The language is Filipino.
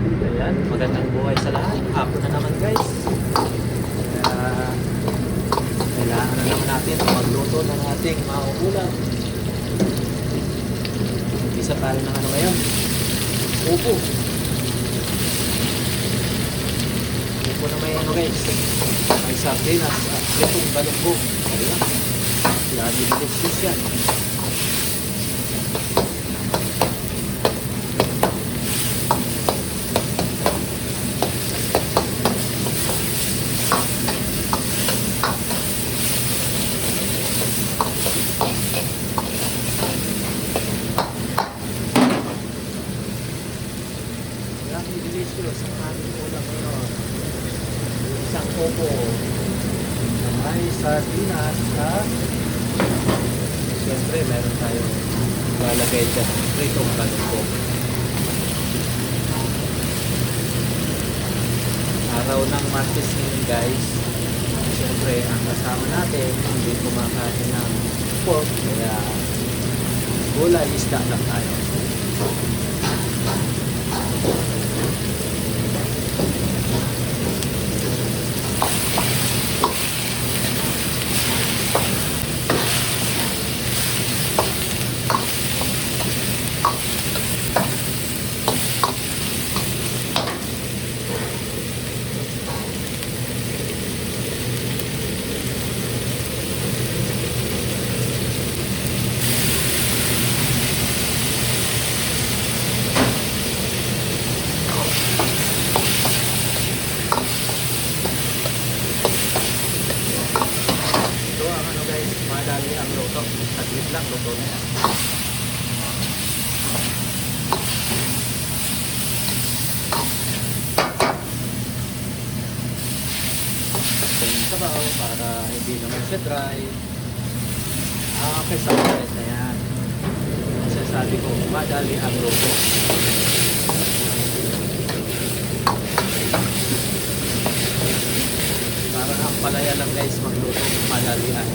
Ayan, magandang buhay sa lahat. Hapon na naman guys. Kaya, kailangan na naman natin magluto ng ating mga ulam. Isa tayo ng ano ngayon? Upo. Upo na may ano guys. May sardinas at itong balukong. Ayan. Lagi delicious yan. Lagi delicious ang ating ulam ngayon. Isang upo. May sardinas at siyempre meron tayong lalagay dyan pritong balukong. Araw ng Martes ngayon guys. Siyempre ang kasama natin hindi kumakain ng pork kaya gulay isda lang tayo. Ito ang ano guys, madali ang luto. Saglit lang luto na yan. Yung sabaw para hindi naman siya dry. Okay, sa ulit na yan. Kasi sabi ko, madali ang luto. Parang ang palaya lang guys magluto, madalian.